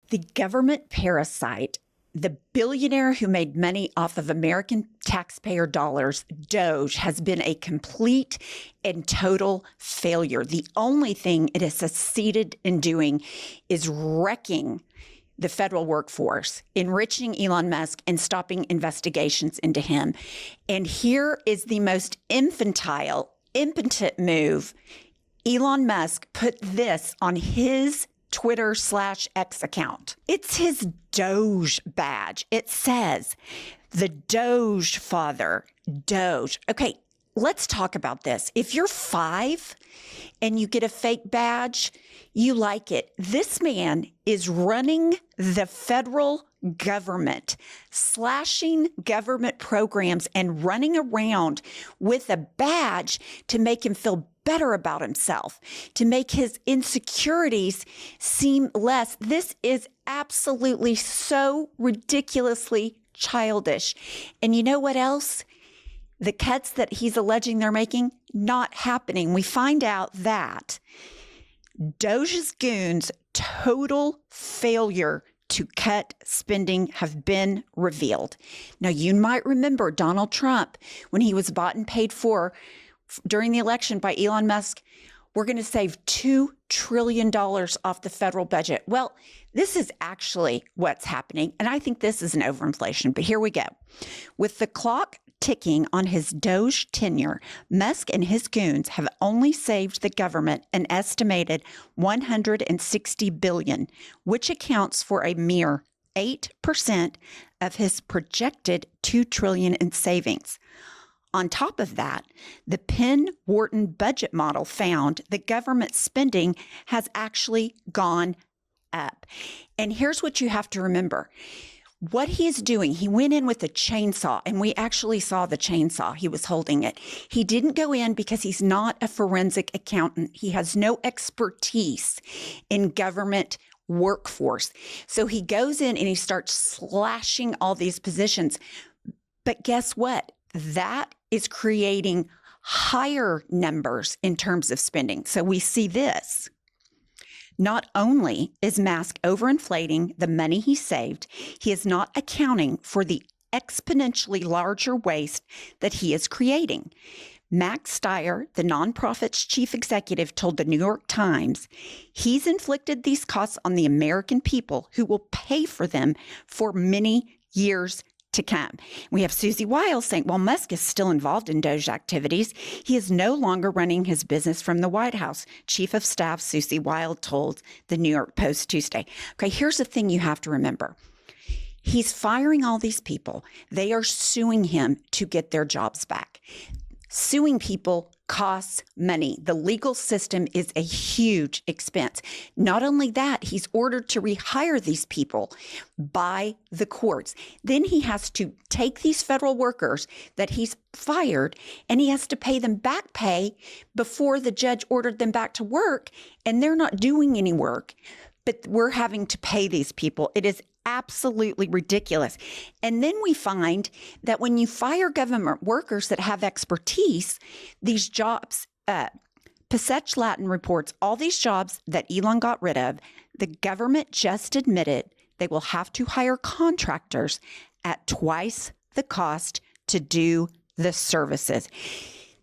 The government parasite, the billionaire who made money off of American taxpayer dollars, Doge, has been a complete and total failure. The only thing it has succeeded in doing is wrecking the federal workforce, enriching Elon Musk, and stopping investigations into him. And here is the most infantile, impotent move. Elon Musk put this on his Twitter/X account. It's his Doge badge. It says, the Doge father, Doge. Okay, let's talk about this. If you're 5 and you get a fake badge, you like it. This man is running the federal government, slashing government programs and running around with a badge to make him feel better about himself, to make his insecurities seem less. This is absolutely so ridiculously childish. And you know what else? The cuts that he's alleging they're making, not happening. We find out that Doge's goons' total failure to cut spending have been revealed. Now, you might remember Donald Trump, when he was bought and paid for during the election by Elon Musk, we're going to save $2 trillion off the federal budget. Well, this is actually what's happening. And I think this is an overinflation, but here we go. With the clock ticking on his Doge tenure, Musk and his goons have only saved the government an estimated $160 billion, which accounts for a mere 8% of his projected $2 trillion in savings. On top of that, the Penn-Wharton budget model found the government spending has actually gone up. And here's what you have to remember. What he's doing, he went in with a chainsaw, and we actually saw the chainsaw. He was holding it. He didn't go in because he's not a forensic accountant. He has no expertise in government workforce. So he goes in and he starts slashing all these positions. But guess what? That is creating higher numbers in terms of spending. So we see this. Not only is Musk overinflating the money he saved, he is not accounting for the exponentially larger waste that he is creating. Max Stier, the nonprofit's chief executive, told the New York Times he's inflicted these costs on the American people who will pay for them for many years to come. We have Susie Wiles saying, while Musk is still involved in Doge activities, he is no longer running his business from the White House. Chief of Staff Susie Wiles told the New York Post Tuesday. Okay, here's the thing you have to remember. He's firing all these people. They are suing him to get their jobs back. Suing people costs money. The legal system is a huge expense. Not only that, he's ordered to rehire these people by the courts. Then he has to take these federal workers that he's fired and he has to pay them back pay before the judge ordered them back to work, and they're not doing any work. But we're having to pay these people. It is absolutely ridiculous. And then we find that when you fire government workers that have expertise, these jobs, Passech Latin reports all these jobs that Elon got rid of, the government just admitted they will have to hire contractors at twice the cost to do the services.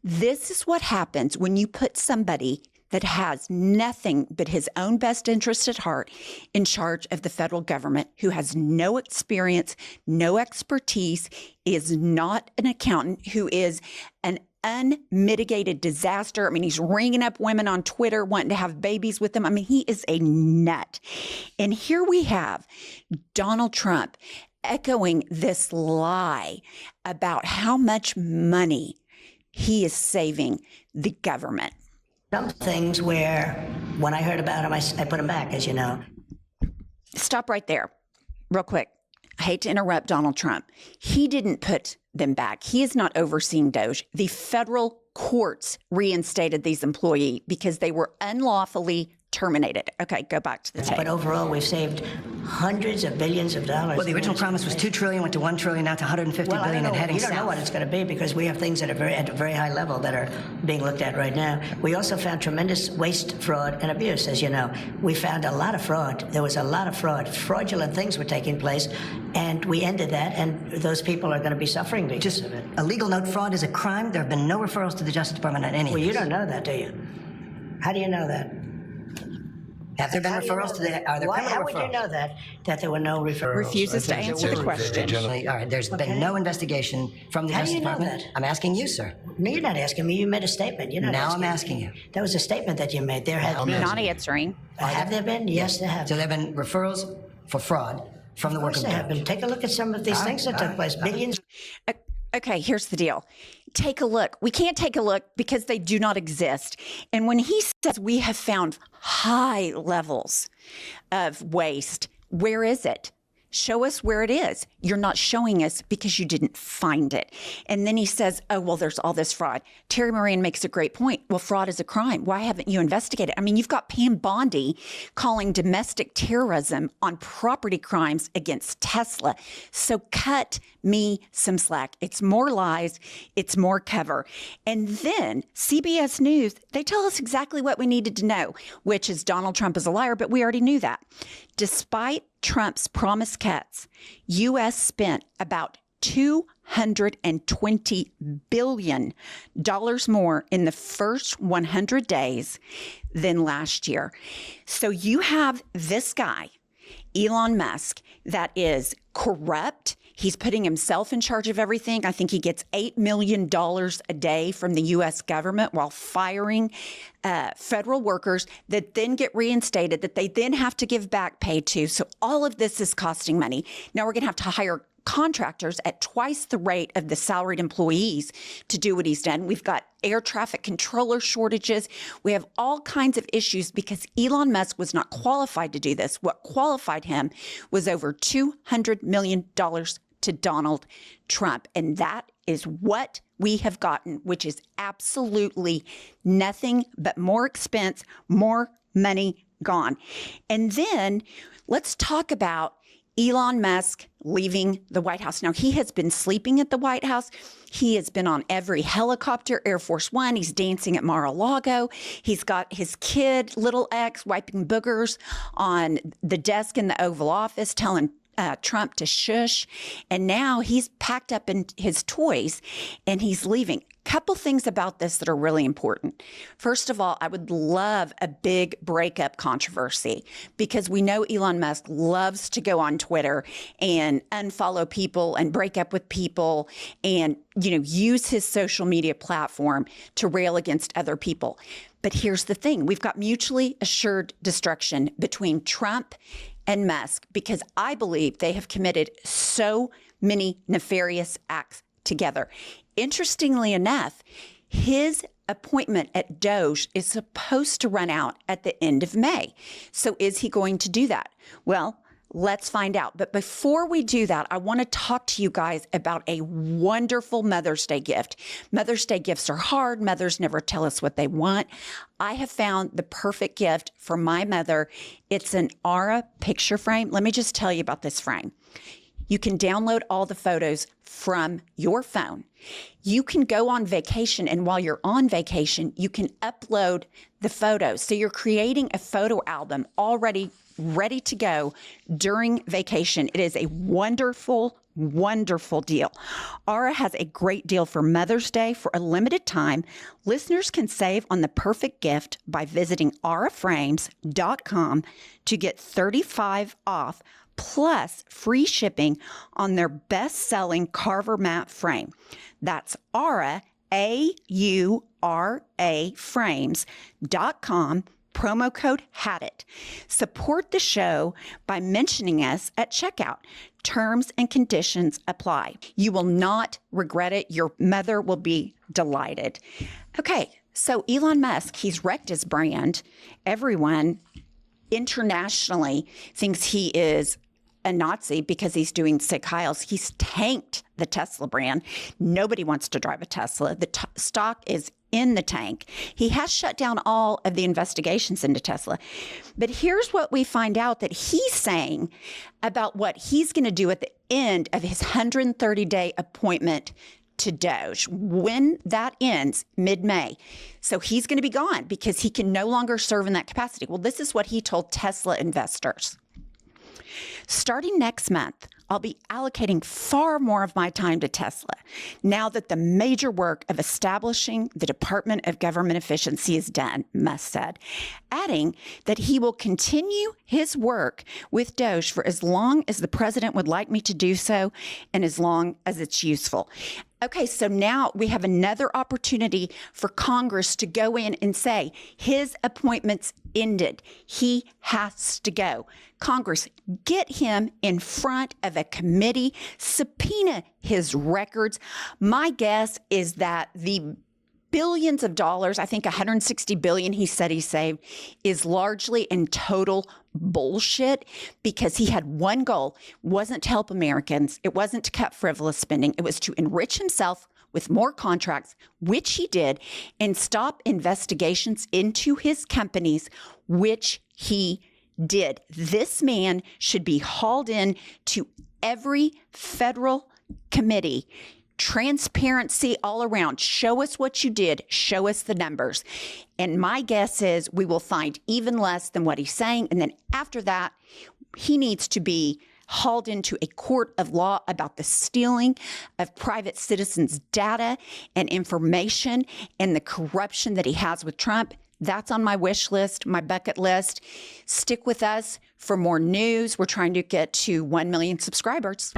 This is what happens when you put somebody that has nothing but his own best interest at heart in charge of the federal government, who has no experience, no expertise, is not an accountant, who is an unmitigated disaster. I mean, he's ringing up women on Twitter wanting to have babies with them. I mean, he is a nut. And here we have Donald Trump echoing this lie about how much money he is saving the government. Some things where, when I heard about them, I put them back, as you know. Stop right there, real quick. I hate to interrupt Donald Trump. He didn't put them back. He is not overseeing Doge. The federal courts reinstated these employees because they were unlawfully terminated. Okay, go back to the tape. But overall, we've saved hundreds of billions of dollars. Well, the original promise was $2 trillion, went to $1 trillion, now to $150 billion, and heading you don't know south. what it's going to be because we have things that are at a very high level that are being looked at right now. We also found tremendous waste, fraud, and abuse, as you know. We found a lot of fraud. There was a lot of fraud. Fraudulent things were taking place, and we ended that, and those people are going to be suffering because of it. A legal note fraud is a crime. There have been no referrals to the Justice Department on any of Well, you these. don't know that, do you? How do you know that? Have there been referrals to the... Are there Why? criminal How would you referrals? know that there were no referrals? Refuses to answer the question. All right, there's been no investigation from the How do Justice you know Department. that? I'm asking you, sir. No, you're not asking me. You made a statement. You're not Now asking I'm me. asking you. That was a statement that you made. There have been. Not answering. Have there been? Yes, there have. So there have been referrals for fraud from the Of work course of there have been. Take a look at some of these things that took place. Billions. Okay, here's the deal. Take a look. We can't take a look because they do not exist. And when he says we have found high levels of waste, where is it? Show us where it is. You're not showing us because you didn't find it. And then he says, oh, well, there's all this fraud. Terry Moran makes a great point. Well, fraud is a crime. Why haven't you investigated? I mean, you've got Pam Bondi calling domestic terrorism on property crimes against Tesla. So cut me some slack. It's more lies. It's more cover. And then CBS News, they tell us exactly what we needed to know, which is Donald Trump is a liar, but we already knew that. Despite Trump's promised cuts, U.S. spent about $220 billion more in the first 100 days than last year. So you have this guy, Elon Musk, that is corrupt. He's putting himself in charge of everything. I think he gets $8 million a day from the U.S. government while firing federal workers that then get reinstated, that they then have to give back pay to. So all of this is costing money. Now we're going to have to hire contractors at twice the rate of the salaried employees to do what he's done. We've got air traffic controller shortages. We have all kinds of issues because Elon Musk was not qualified to do this. What qualified him was over $200 million to Donald Trump. And that is what we have gotten, which is absolutely nothing but more expense, more money gone. And then let's talk about Elon Musk leaving the White House. Now, he has been sleeping at the White House. He has been on every helicopter, Air Force One. He's dancing at Mar-a-Lago. He's got his kid, little X, wiping boogers on the desk in the Oval Office, telling Trump to shush. And now he's packed up in his toys and he's leaving. Couple things about this that are really important. First of all, I would love a big breakup controversy because we know Elon Musk loves to go on Twitter and unfollow people and break up with people and, use his social media platform to rail against other people. But here's the thing. We've got mutually assured destruction between Trump and Musk because I believe they have committed so many nefarious acts together. Interestingly enough, his appointment at Doge is supposed to run out at the end of May. So is he going to do that? Well, let's find out. But before we do that, I want to talk to you guys about a wonderful Mother's Day gift. Mother's Day gifts are hard. Mothers never tell us what they want. I have found the perfect gift for my mother. It's an Aura picture frame. Let me just tell you about this frame. You can download all the photos from your phone. You can go on vacation, and while you're on vacation, you can upload the photos. So you're creating a photo album already ready to go during vacation. It is a wonderful, wonderful deal. Aura has a great deal for Mother's Day. For a limited time, listeners can save on the perfect gift by visiting auraframes.com to get 35 off plus free shipping on their best-selling Carver mat frame. That's Aura, A-U-R-A, frames.com, promo code HADIT. Support the show by mentioning us at checkout. Terms and conditions apply. You will not regret it. Your mother will be delighted. Okay, so Elon Musk, he's wrecked his brand. Everyone internationally thinks he is a Nazi because he's doing sick Heils. He's tanked the Tesla brand. Nobody wants to drive a Tesla. The stock is in the tank. He has shut down all of the investigations into Tesla. But here's what we find out that he's saying about what he's going to do at the end of his 130-day appointment to Doge when that ends mid-May. So he's going to be gone because he can no longer serve in that capacity. Well, this is what he told Tesla investors. Starting next month, I'll be allocating far more of my time to Tesla now that the major work of establishing the Department of Government Efficiency is done, Musk said, adding that he will continue his work with Doge for as long as the president would like me to do so and as long as it's useful. Okay, so now we have another opportunity for Congress to go in and say his appointment's ended. He has to go. Congress, get him in front of a committee, subpoena his records. My guess is that the billions of dollars, I think 160 billion he said he saved, is largely and total bullshit because he had one goal. It wasn't to help Americans. It wasn't to cut frivolous spending. It was to enrich himself with more contracts, which he did, and stop investigations into his companies, which he did. This man should be hauled in to every federal committee. Transparency all around. Show us what you did. Show us the numbers. And my guess is we will find even less than what he's saying. And then after that, he needs to be hauled into a court of law about the stealing of private citizens' data and information and the corruption that he has with Trump. That's on my wish list, my bucket list. Stick with us for more news. We're trying to get to 1 million subscribers.